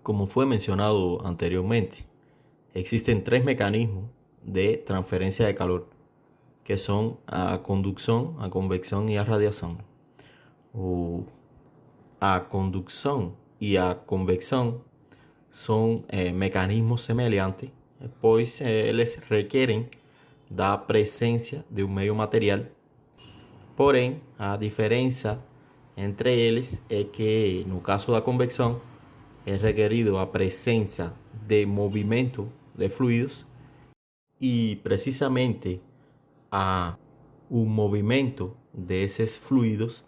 Como fue mencionado anteriormente, existen tres mecanismos de transferencia de calor, que son a conducción, a convección y a radiación. A conducción y a convección son mecanismos semelhantes, pois eles requerem da presença de um meio material. Porém, a diferença entre eles é que, no caso da convecção, é requerido a presença de movimento de fluidos e, precisamente, o movimento desses fluidos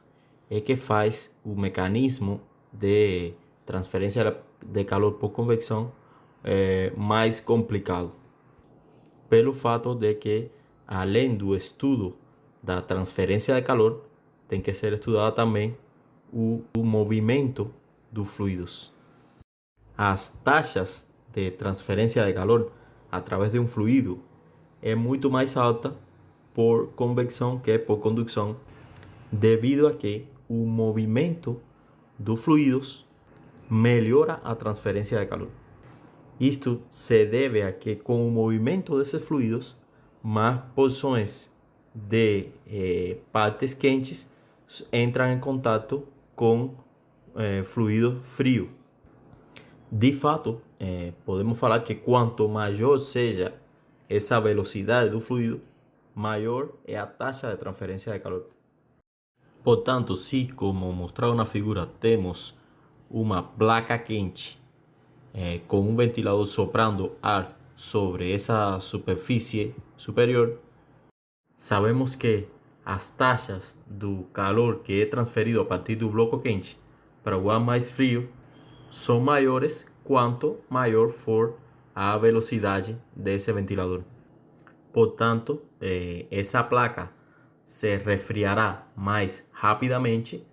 é que faz o mecanismo de transferência de calor por convecção mais complicado, pelo fato de que, além do estudo da transferência de calor, tem que ser estudado também o movimento dos fluidos. As taxas de transferência de calor através de um fluido é muito mais alta por convecção que por condução, devido a que o movimento dos fluidos melhora a transferência de calor. Isto se deve a que, com o movimento desses fluidos, mais porções de partes quentes entram em contato com fluido frio. De fato, podemos falar que quanto maior seja essa velocidade do fluido, maior é a taxa de transferência de calor. Portanto, se, como mostrado na figura, temos uma placa quente com um ventilador soprando ar sobre essa superfície superior, sabemos que as taxas do calor que é transferido a partir do bloco quente para o ar mais frio são maiores quanto maior for a velocidade desse ventilador. Portanto, essa placa se resfriará mais rapidamente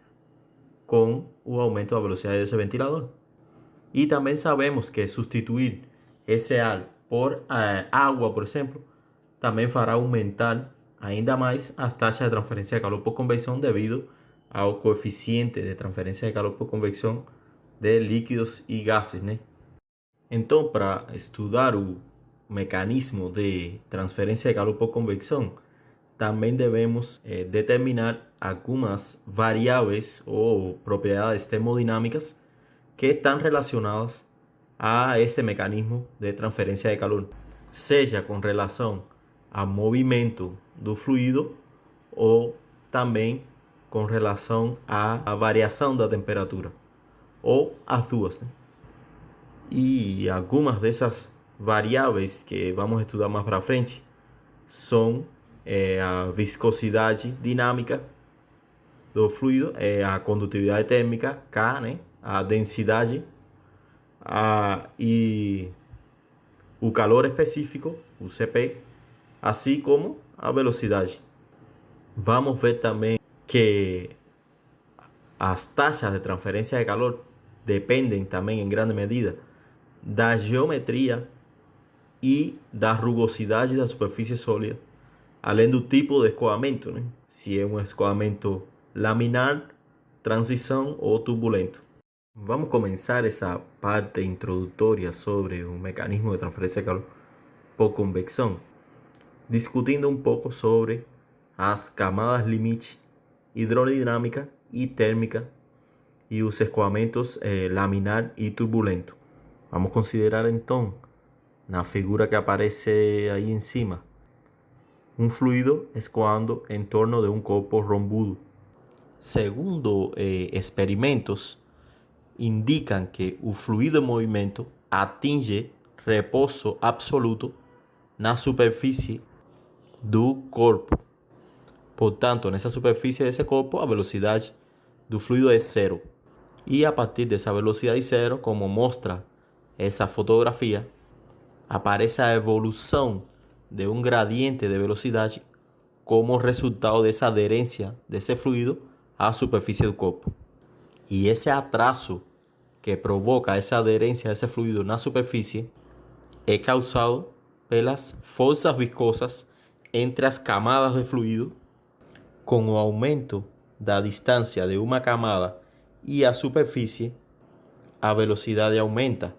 com o aumento da velocidade desse ventilador. E também sabemos que substituir esse ar por água, por exemplo, também fará aumentar ainda mais as taxas de transferência de calor por convecção devido ao coeficiente de transferência de calor por convecção de líquidos e gases, né? Então, para estudar o mecanismo de transferência de calor por convecção, também devemos determinar algumas variáveis ou propriedades termodinâmicas que estão relacionadas a esse mecanismo de transferência de calor, seja com relação ao movimento do fluido ou também com relação à variação da temperatura, ou as duas, né? E algumas dessas variáveis que vamos estudar mais para frente são a viscosidade dinâmica do fluido, a condutividade térmica, K, né? A densidade e o calor específico, o Cp, assim como a velocidade. Vamos ver também que as taxas de transferência de calor dependem também em grande medida da geometria e da rugosidade da superfície sólida, além do tipo de escoamento, né? Se é um escoamento laminar, transição ou turbulento. Vamos começar essa parte introdutória sobre o mecanismo de transferência de calor por convecção, discutindo um pouco sobre as camadas limite hidrodinâmica e térmica e os escoamentos laminar e turbulento. Vamos considerar então, na figura que aparece aí em cima, um fluido escoando em torno de um corpo rombudo. Segundo experimentos, indicam que o fluido em movimento atinge repouso absoluto na superfície do corpo. Portanto, nessa superfície desse corpo, a velocidade do fluido é zero. E a partir dessa velocidade zero, como mostra essa fotografia, aparece a evolução de um gradiente de velocidade como resultado dessa aderência desse fluido à superfície do corpo. E esse atraso que provoca essa aderência desse fluido na superfície é causado pelas forças viscosas entre as camadas de fluido. Com o aumento da distância de uma camada e a superfície, a velocidade aumenta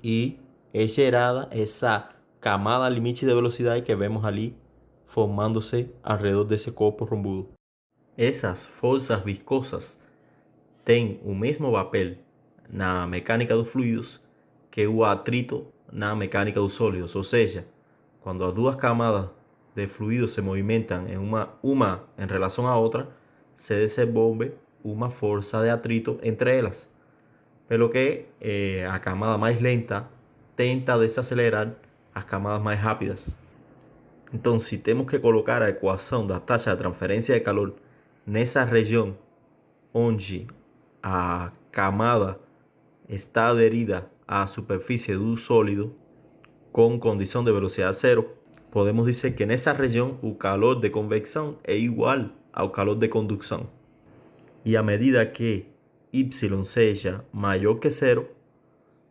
e é gerada essa camada limite de velocidade que vemos ali formando-se ao redor desse corpo rombudo. Essas forças viscosas têm o mesmo papel na mecânica dos fluidos que o atrito na mecânica dos sólidos, ou seja, quando as duas camadas de fluido se movimentam em uma em relação à outra, se desenvolve uma força de atrito entre elas, pelo que a camada mais lenta tenta desacelerar as camadas mais rápidas. Então, se temos que colocar a equação da taxa de transferência de calor nessa região onde a camada está aderida à superfície do sólido com condição de velocidade zero, podemos dizer que nessa região o calor de convecção é igual ao calor de condução. E à medida que Y seja maior que zero,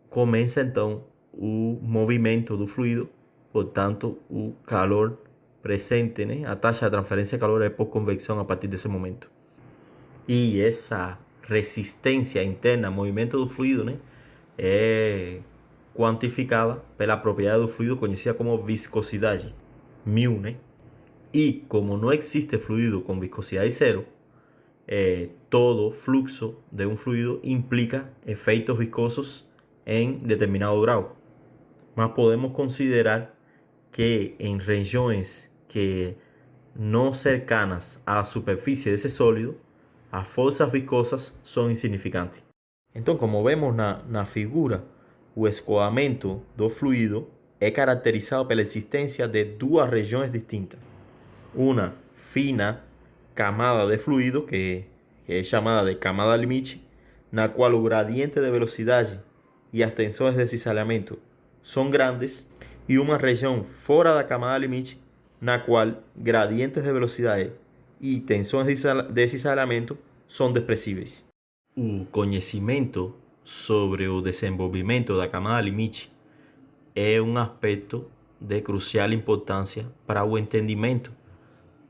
começa então o movimento do fluido, portanto o calor presente, a taxa de transferência de calor é por convecção a partir desse momento. E essa resistência interna ao movimento do fluido é quantificada pela propriedade do fluido conhecida como viscosidade, μ. E como não existe fluido com viscosidade zero, todo fluxo de um fluido implica efeitos viscosos em determinado grau. Mas podemos considerar que em regiões que não cercanas à superfície desse sólido, as forças viscosas são insignificantes. Então, como vemos na figura, o escoamento do fluido é caracterizado pela existência de duas regiões distintas. Uma fina camada de fluido, que é chamada de camada limite, na qual o gradiente de velocidade e as tensões de cisalhamento são grandes, e uma região fora da camada limite, na qual gradientes de velocidade e tensões de cisalhamento são desprezíveis. O conhecimento sobre o desenvolvimento da camada limite é um aspecto de crucial importância para o entendimento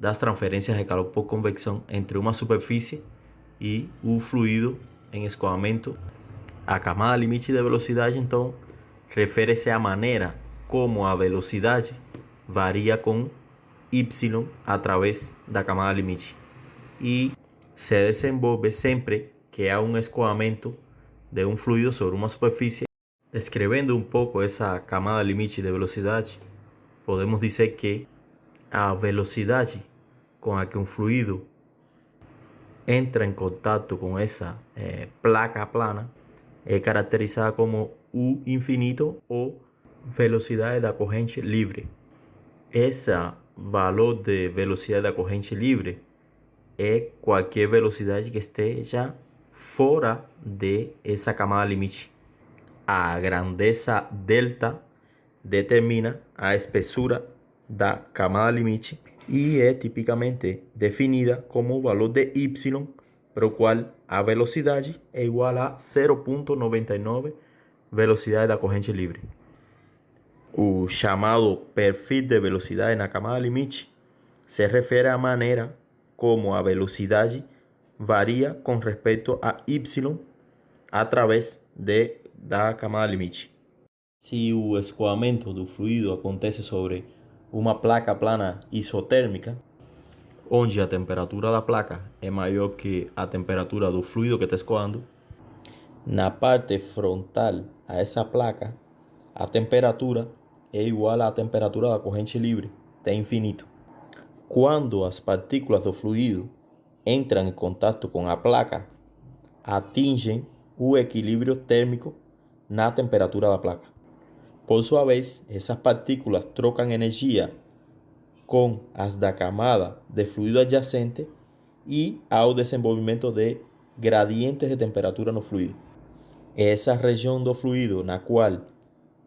das transferências de calor por convecção entre uma superfície e o fluido em escoamento. A camada limite de velocidade, então, refere-se à maneira como a velocidade varia com y através da camada limite e se desenvolve sempre que há um escoamento de um fluido sobre uma superfície. Descrevendo um pouco essa camada limite de velocidade, podemos dizer que a velocidade com a que um fluido entra em contato com essa placa plana é caracterizada como U infinito ou velocidade da corrente livre. Esse valor de velocidade da corrente livre é qualquer velocidade que esteja fora de essa camada limite. A grandeza delta determina a espessura da camada limite e é tipicamente definida como o valor de y, para o qual a velocidade é igual a 0,99 velocidade da corrente livre. O chamado perfil de velocidade na camada limite se refere à maneira como a velocidade varia com respeito a y através da camada limite. Se o escoamento do fluido acontece sobre uma placa plana isotérmica, onde a temperatura da placa é maior que a temperatura do fluido que está escoando, na parte frontal a essa placa, a temperatura é igual à temperatura da corrente livre, T infinito. Quando as partículas do fluido entram em contato com a placa, atingem o equilíbrio térmico na temperatura da placa. Por sua vez, essas partículas trocam energia com as da camada de fluido adjacente e há o desenvolvimento de gradientes de temperatura no fluido. Essa região do fluido na qual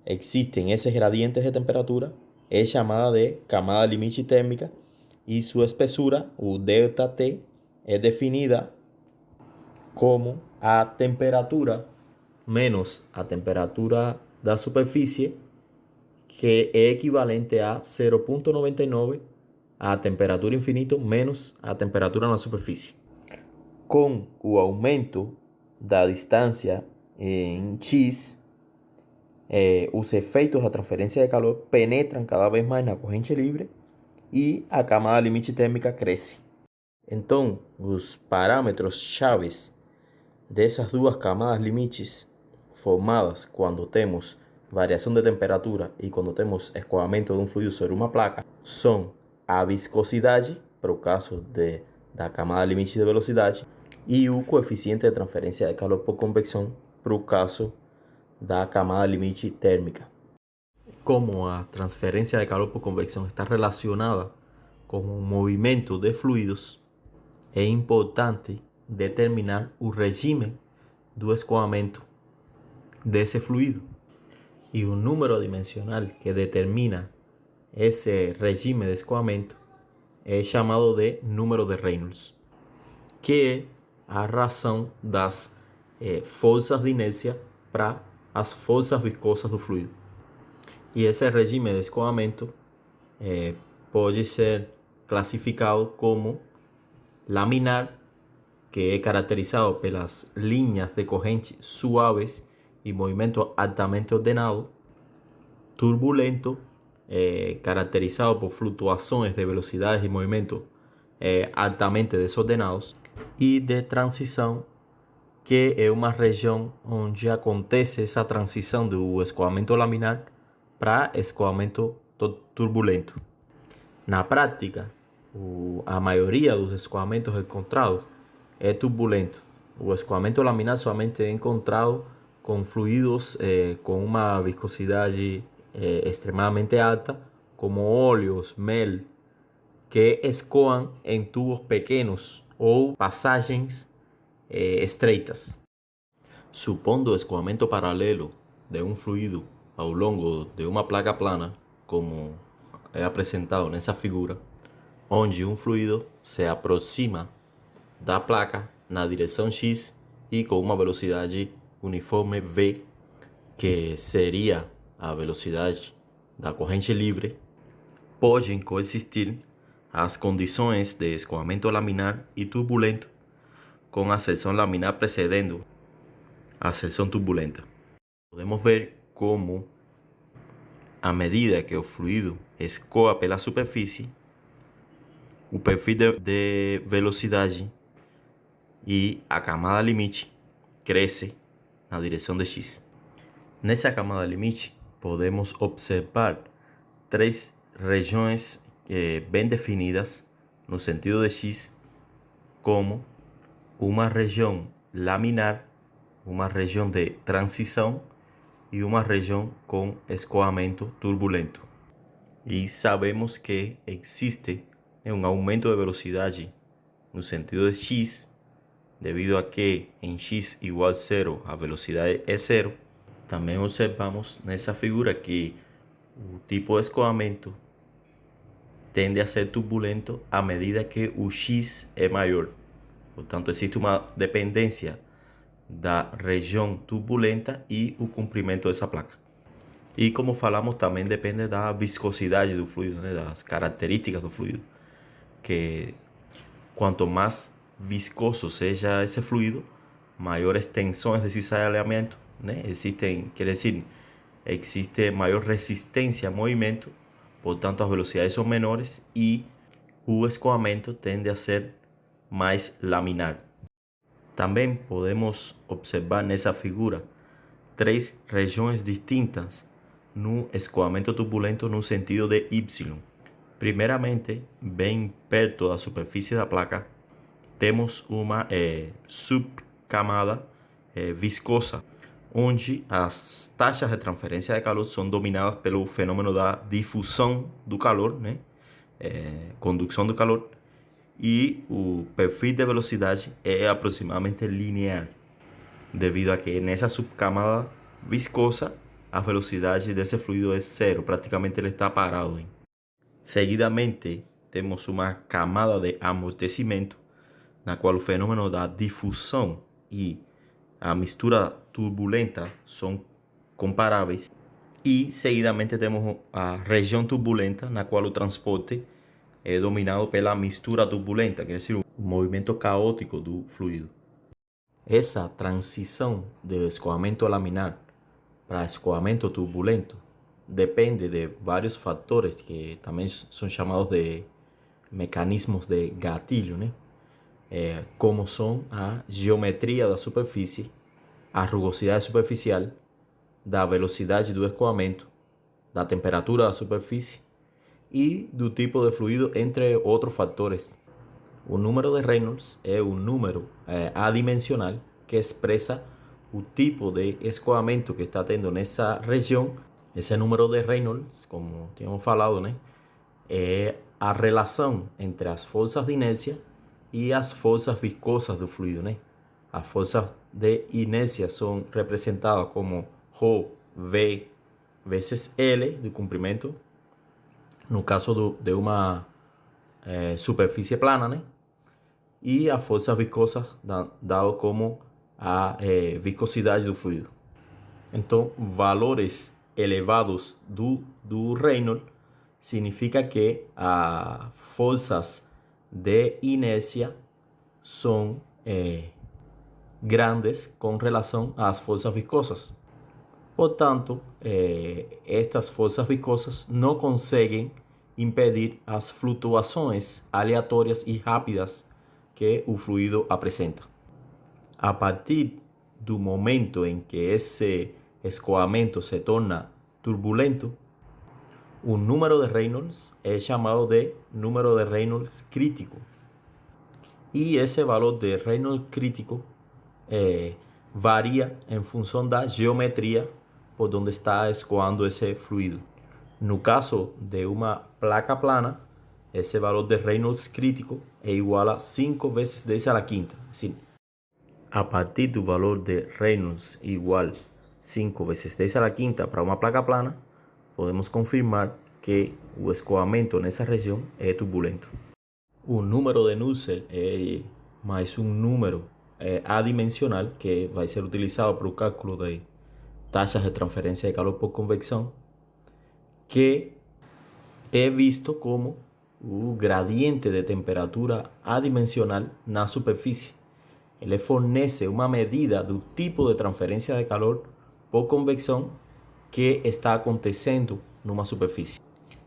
existem esses gradientes de temperatura é chamada de camada limite térmica e sua espessura, o ΔT, é definida como a temperatura menos a temperatura da superfície, que é equivalente a 0,99 a temperatura infinito menos a temperatura na superfície. Com o aumento da distância em X, os efeitos da transferência de calor penetram cada vez mais na corrente livre e a camada limite térmica cresce. Então, os parâmetros chaves dessas duas camadas limites formadas quando temos variação de temperatura e quando temos escoamento de um fluido sobre uma placa são a viscosidade, para o caso da camada limite de velocidade, e o coeficiente de transferência de calor por convecção, para o caso da camada limite térmica. Como a transferência de calor por convecção está relacionada com o movimento de fluidos, é importante determinar o regime do escoamento desse fluido. E o número dimensional que determina esse regime de escoamento é chamado de número de Reynolds, que é a razão das forças de inércia para as forças viscosas do fluido. E esse regime de escoamento pode ser classificado como laminar, que é caracterizado pelas linhas de corrente suaves e movimento altamente ordenado; turbulento, caracterizado por flutuações de velocidades e movimento altamente desordenados; e de transição, que é uma região onde acontece essa transição do escoamento laminar para escoamento turbulento. Na prática, a maioria dos escoamentos encontrados é turbulento. O escoamento laminar somente é encontrado com fluidos com uma viscosidade extremamente alta, como óleos, mel, que escoam em tubos pequenos ou passagens estreitas. Supondo o escoamento paralelo de um fluido ao longo de uma placa plana, como é apresentado nessa figura, onde um fluido se aproxima da placa na direção X e com uma velocidade uniforme V, que seria a velocidade da corrente livre, podem coexistir as condições de escoamento laminar e turbulento, com a seção laminar precedendo a seção turbulenta. Podemos ver como, à medida que o fluido escoa pela superfície, o perfil de velocidade e a camada limite cresce na direção de X. Nessa camada limite, podemos observar três regiões bem definidas no sentido de X, como uma região laminar, uma região de transição e uma região com escoamento turbulento. E sabemos que existe um aumento de velocidade no sentido de X, devido a que em X igual a 0 a velocidade é 0. Também observamos nessa figura que o tipo de escoamento tende a ser turbulento à medida que o X é maior. Portanto, existe uma dependência da região turbulenta e o comprimento dessa placa. E como falamos, também depende da viscosidade do fluido, né? Das características do fluido. Que quanto mais viscoso seja esse fluido, maiores tensões desse alinhamento, né? Existe maior resistência a movimento, portanto as velocidades são menores e o escoamento tende a ser mais laminar. Também podemos observar nessa figura três regiões distintas no escoamento turbulento no sentido de Y. Primeiramente, bem perto da superfície da placa, temos uma subcamada viscosa, onde as taxas de transferência de calor são dominadas pelo fenômeno da difusão do calor, né? Condução do calor, e o perfil de velocidade é aproximadamente linear, devido a que nessa subcamada viscosa a velocidade desse fluido é 0, praticamente ele está parado. Seguidamente, temos uma camada de amortecimento, na qual o fenômeno da difusão e a mistura turbulenta são comparáveis. E, seguidamente, temos a região turbulenta, na qual o transporte é dominado pela mistura turbulenta, quer dizer, o movimento caótico do fluido. Essa transição de escoamento laminar para escoamento turbulento depende de vários fatores que também são chamados de mecanismos de gatilho, né? Como são a geometria da superfície, a rugosidade superficial, da velocidade do escoamento, da temperatura da superfície e do tipo de fluido, entre outros fatores. O número de Reynolds é um número adimensional que expressa o tipo de escoamento que está tendo nessa região. Esse número de Reynolds, como tínhamos falado, né, é a relação entre as forças de inércia e as forças viscosas do fluido, né? As forças de inércia são representadas como Rho V vezes L do comprimento, no caso de uma superfície plana, né? E as forças viscosas dado como a viscosidade do fluido. Então, valores elevados do Reynolds significa que as forças de inércia são grandes com relação às forças viscosas. Portanto, estas forças viscosas não conseguem impedir as flutuações aleatórias e rápidas que o fluido apresenta. A partir do momento em que esse escoamento se torna turbulento, o número de Reynolds é chamado de número de Reynolds crítico. E esse valor de Reynolds crítico varia em função da geometria por onde está escoando esse fluido. No caso de uma placa plana, esse valor de Reynolds crítico é igual a 5 vezes 10 a la quinta. Assim, a partir do valor de Reynolds igual 5 vezes 10 a la quinta para uma placa plana, podemos confirmar que o escoamento nessa região é turbulento. O número de Nusselt é mais um número adimensional que vai ser utilizado para o cálculo de taxas de transferência de calor por convecção, que é visto como o gradiente de temperatura adimensional na superfície. Ele fornece uma medida do tipo de transferência de calor por convecção que está acontecendo numa superfície.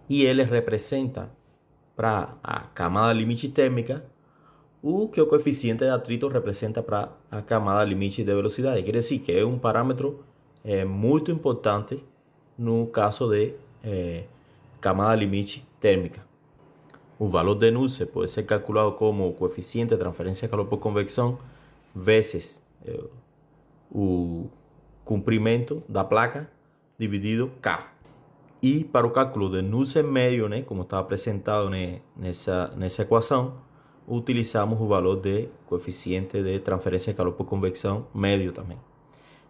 E ele representa para a camada limite térmica o que o coeficiente de atrito representa para a camada limite de velocidade. Quer dizer que é um parâmetro muito importante no caso de camada limite térmica. O valor de Nusselt pode ser calculado como o coeficiente de transferência de calor por convecção vezes o comprimento da placa dividido K. E para o cálculo de Nusselt médio, né, como está apresentado nessa equação, utilizamos o valor de coeficiente de transferência de calor por convecção médio também.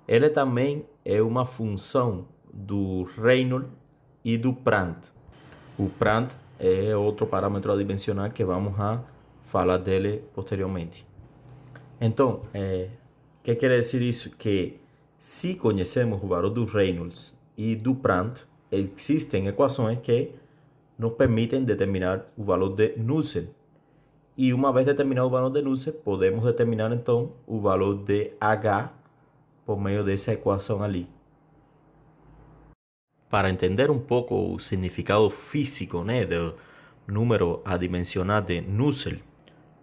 Ele também é uma função do Reynolds e do Prandtl. O Prandtl é outro parâmetro adimensional que vamos a falar dele posteriormente. Então, o que quer dizer isso? Que se conhecemos o valor do Reynolds e do Prandtl, existem equações que nos permitem determinar o valor de Nusselt. E uma vez determinado o valor de Nusselt, podemos determinar então o valor de H por meio dessa equação ali. Para entender um pouco o significado físico, né, do número adimensional de Nusselt,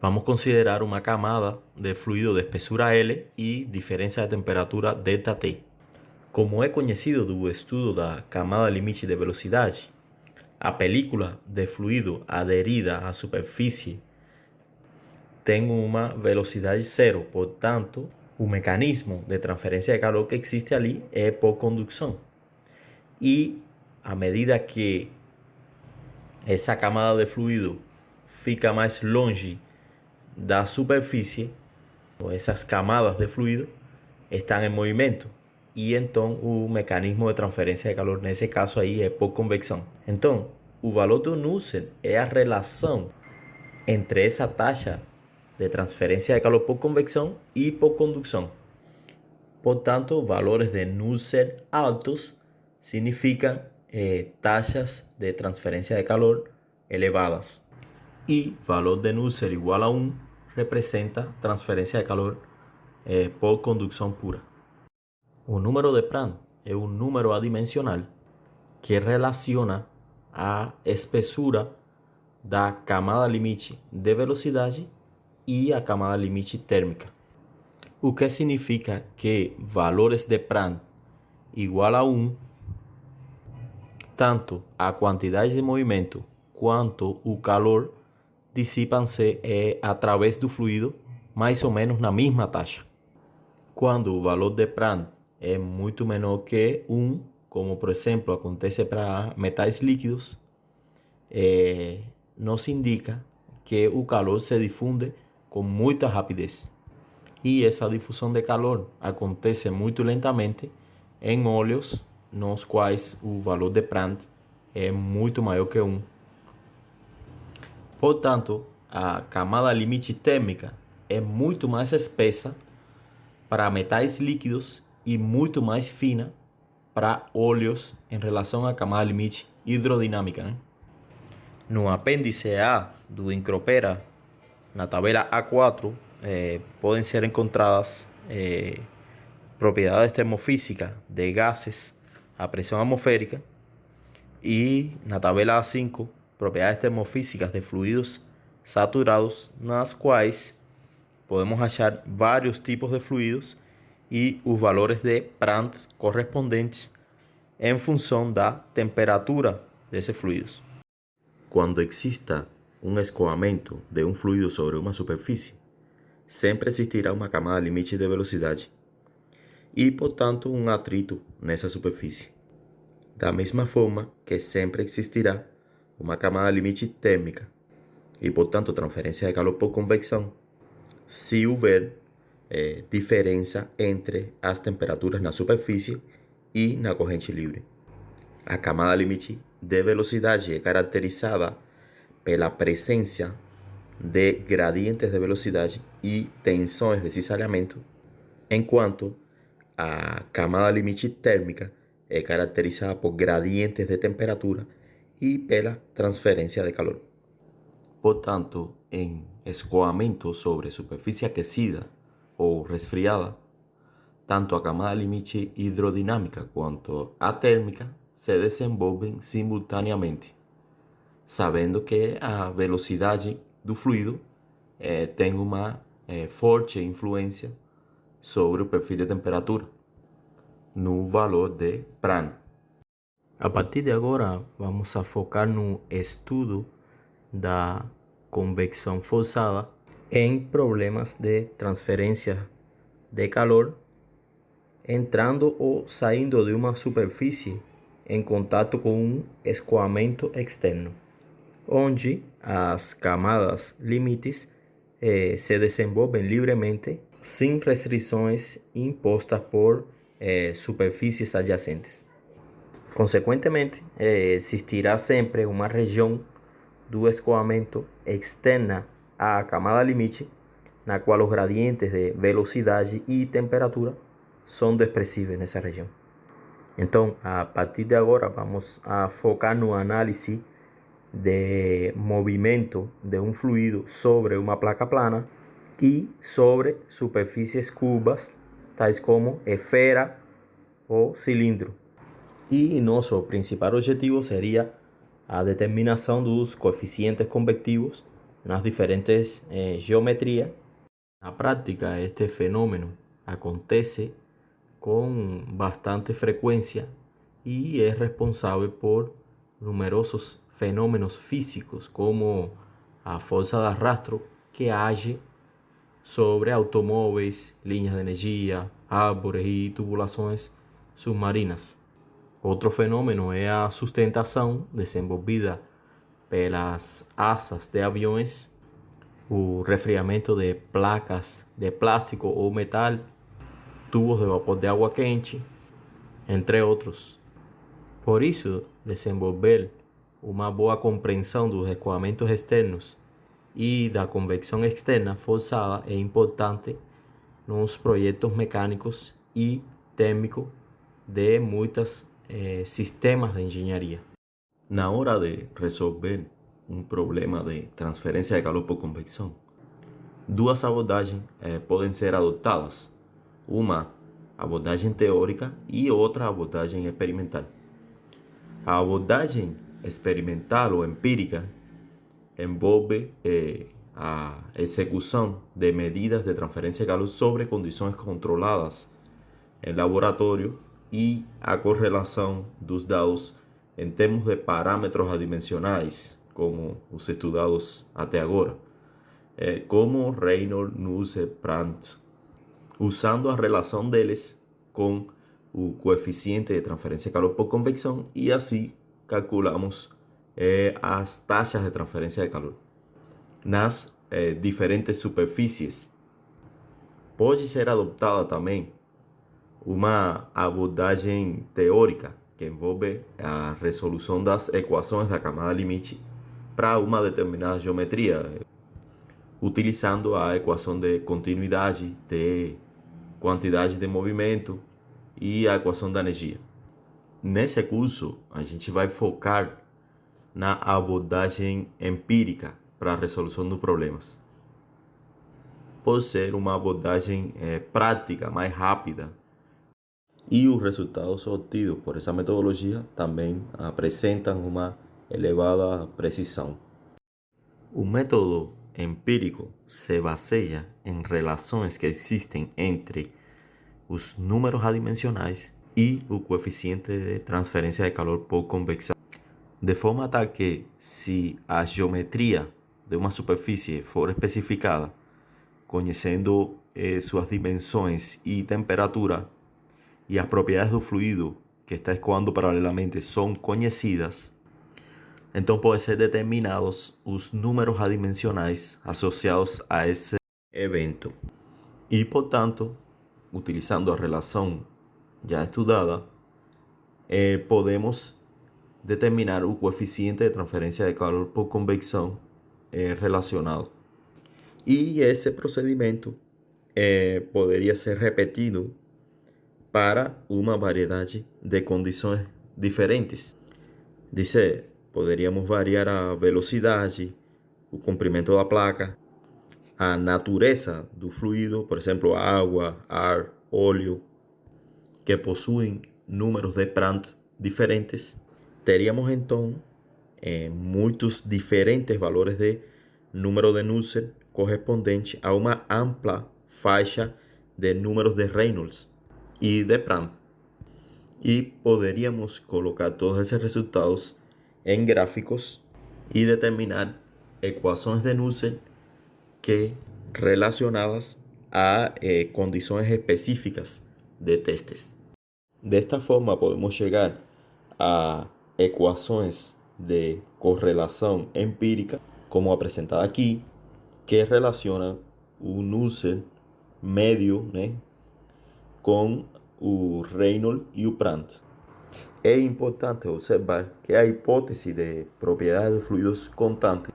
vamos considerar uma camada de fluido de espessura L e diferença de temperatura ΔT. Como é conhecido do estudo da camada limite de velocidade, a película de fluido aderida à superfície tem uma velocidade zero, portanto, o mecanismo de transferência de calor que existe ali é por condução. E à medida que essa camada de fluido fica mais longe da superfície, essas camadas de fluido estão em movimento. E então o mecanismo de transferência de calor nesse caso aí é por convecção. Então, o valor do Nusselt é a relação entre essa taxa de transferência de calor por convecção e por condução. Portanto, valores de Nusselt altos significam taxas de transferência de calor elevadas. E valor de Nusselt igual a 1 representa transferência de calor por condução pura. O número de Prandtl é um número adimensional que relaciona a espessura da camada limite de velocidade e a camada limite térmica. O que significa que valores de Prandtl igual a 1, tanto a quantidade de movimento quanto o calor dissipam-se através do fluido mais ou menos na mesma taxa. Quando o valor de Prandtl é muito menor que 1, como por exemplo acontece para metais líquidos, nos indica que o calor se difunde com muita rapidez. E essa difusão de calor acontece muito lentamente em óleos nos quais o valor de Prandtl é muito maior que 1. Portanto, a camada limite térmica é muito mais espessa para metais líquidos e muito mais fina para óleos em relação à camada limite hidrodinâmica. No apêndice A do Incropera, na tabela A4, podem ser encontradas propriedades termofísicas de gases a pressão atmosférica e na tabela A5, propriedades termofísicas de fluidos saturados, nas quais podemos achar vários tipos de fluidos e os valores de Prandtl correspondentes em função da temperatura desses fluidos. Quando exista um escoamento de um fluido sobre uma superfície, sempre existirá uma camada limite de velocidade e, portanto, um atrito nessa superfície. Da mesma forma que sempre existirá uma camada limite térmica e, portanto, transferência de calor por convecção, se houver diferença entre as temperaturas na superfície e na corrente livre. A camada limite de velocidade é caracterizada pela presença de gradientes de velocidade e tensões de cisalhamento, enquanto a camada limite térmica é caracterizada por gradientes de temperatura e pela transferência de calor. Portanto, em escoamento sobre superfície aquecida ou resfriada, tanto a camada limite hidrodinâmica quanto a térmica se desenvolvem simultaneamente, sabendo que a velocidade do fluido tem uma forte influência sobre o perfil de temperatura no valor de Prandtl. A partir de agora, vamos a focar no estudo da convecção forçada em problemas de transferência de calor entrando ou saindo de uma superfície em contato com um escoamento externo, onde as camadas limites se desenvolvem livremente sem restrições impostas por superfícies adjacentes. Consequentemente, existirá sempre uma região do escoamento externa à camada limite, na qual os gradientes de velocidade e temperatura são desprezíveis nessa região. Então, a partir de agora, vamos a focar no análise de movimento de um fluido sobre uma placa plana e sobre superfícies curvas, tais como esfera ou cilindro. E nosso principal objetivo seria a determinação dos coeficientes convectivos nas diferentes geometrias. Na prática, este fenômeno acontece com bastante frequência e é responsável por numerosos fenômenos físicos, como a força de arrastro que age sobre automóveis, linhas de energia, árvores e tubulações submarinas. Outro fenômeno é a sustentação desenvolvida pelas asas de aviões, o resfriamento de placas de plástico ou metal, tubos de vapor de água quente, entre outros. Por isso, desenvolver uma boa compreensão dos escoamentos externos e da convecção externa forçada é importante nos projetos mecânicos e térmicos de muitos sistemas de engenharia. Na hora de resolver um problema de transferência de calor por convecção, duas abordagens podem ser adotadas uma abordagem teórica e outra abordagem experimental. A abordagem experimental ou empírica envolve a execução de medidas de transferência de calor sobre condições controladas em laboratório e a correlação dos dados em termos de parâmetros adimensionais, como os estudados até agora, como Reynolds, Nusselt, Prandtl, usando a relação deles com o coeficiente de transferência de calor por convecção, e assim calculamos as taxas de transferência de calor nas diferentes superfícies. Pode ser adoptada também uma abordagem teórica que envolve a resolução das equações da camada limite para uma determinada geometria, utilizando a equação de continuidade, de quantidade de movimento e a equação da energia. Nesse curso, a gente vai focar na abordagem empírica para a resolução dos problemas, por ser uma abordagem prática, mais rápida, e os resultados obtidos por essa metodologia também apresentam uma elevada precisão. O método empírico se baseia em relações que existem entre os números adimensionais e o coeficiente de transferência de calor por convecção, de forma tal que, se a geometria de uma superfície for especificada, conhecendo suas dimensões e temperatura, e as propriedades do fluido que está escoando paralelamente são conhecidas, então podem ser determinados os números adimensionais associados a esse evento. E, portanto, utilizando a relação já estudada, podemos determinar o coeficiente de transferência de calor por convecção relacionado. E esse procedimento poderia ser repetido para uma variedade de condições diferentes. Poderíamos variar a velocidade, o comprimento da placa, a natureza do fluido, por exemplo, água, ar, óleo, que possuem números de Prandtl diferentes. Teríamos então muitos diferentes valores de número de Nusselt correspondente a uma ampla faixa de números de Reynolds e de Prandtl. E poderíamos colocar todos esses resultados em gráficos e determinar equações de Nusselt que relacionadas a condições específicas de testes. Desta forma, podemos chegar a equações de correlação empírica, como apresentada aqui, que relacionam o Nusselt médio, com o Reynolds e o Prandtl. É importante observar que a hipótese de propriedades de fluidos constantes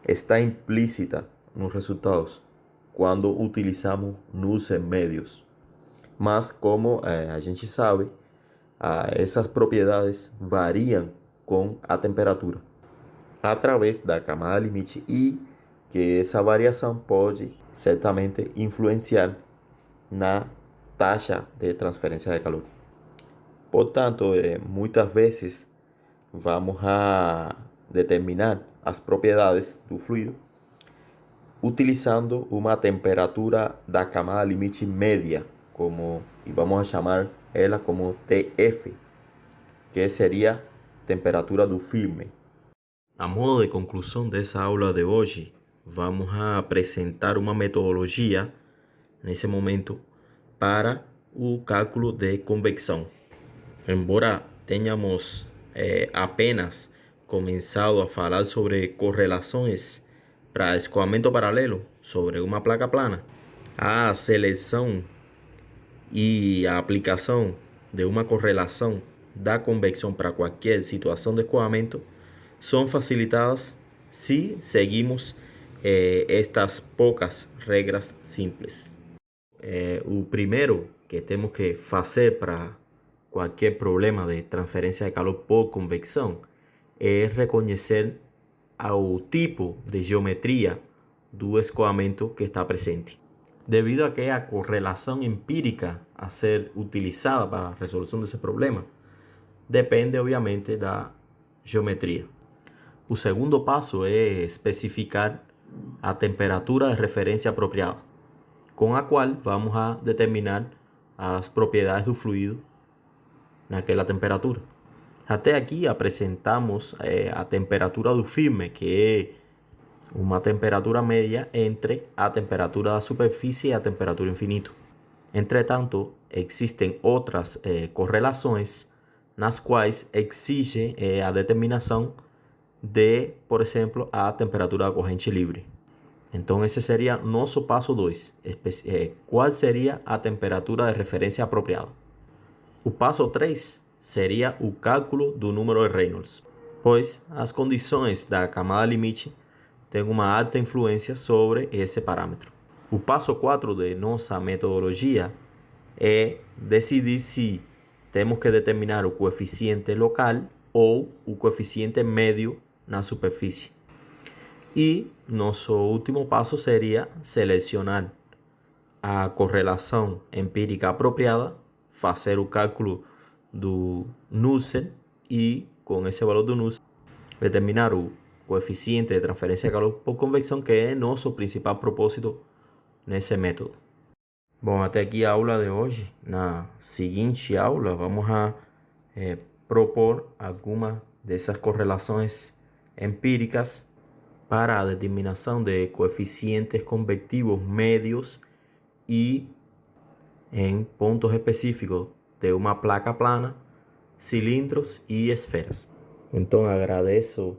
está implícita nos resultados quando utilizamos Nusselt médios. Mas, como a gente sabe, essas propriedades variam com a temperatura através da camada limite, e que essa variação pode certamente influenciar na taxa de transferência de calor. Portanto, muitas vezes vamos a determinar as propriedades do fluido utilizando uma temperatura da camada limite média, e vamos a chamar ela como TF, que seria temperatura do filme. A modo de conclusão dessa aula de hoje, vamos a apresentar uma metodologia, nesse momento, para o cálculo de convecção. Embora tenhamos apenas começado a falar sobre correlações para escoamento paralelo sobre uma placa plana, a seleção e a aplicação de uma correlação da convecção para qualquer situação de escoamento são facilitadas se seguimos estas poucas regras simples. O primeiro que temos que fazer para qualquer problema de transferência de calor por convecção é reconhecer o tipo de geometria do escoamento que está presente. debido a que a correlação empírica a ser utilizada para a resolução desse problema depende, obviamente, da geometria. O segundo passo é especificar a temperatura de referência apropriada, com a qual vamos a determinar as propriedades do fluido naquela temperatura. Até aqui apresentamos a temperatura do firme, que é uma temperatura média entre a temperatura da superfície e a temperatura infinito. Entretanto, existem outras correlações nas quais exige a determinação de, por exemplo, a temperatura da corrente livre. Então, esse seria nosso passo 2. Qual seria a temperatura de referência apropriada? O passo 3 seria o cálculo do número de Reynolds, pois as condições da camada limite têm uma alta influência sobre esse parâmetro. O passo 4 de nossa metodologia é decidir se temos que determinar o coeficiente local ou o coeficiente médio na superfície. E nosso último passo seria selecionar a correlação empírica apropriada, fazer o cálculo do Nusselt e, com esse valor do Nusselt, determinar o coeficiente de transferência de calor por convecção, que é nosso principal propósito nesse método. Bom, até aqui a aula de hoje. Na seguinte aula, vamos a propor algumas dessas correlações empíricas para a determinação de coeficientes convectivos médios e em pontos específicos de uma placa plana, cilindros e esferas. Então, agradeço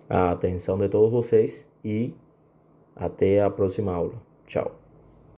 a atenção de todos vocês e até a próxima aula. Tchau.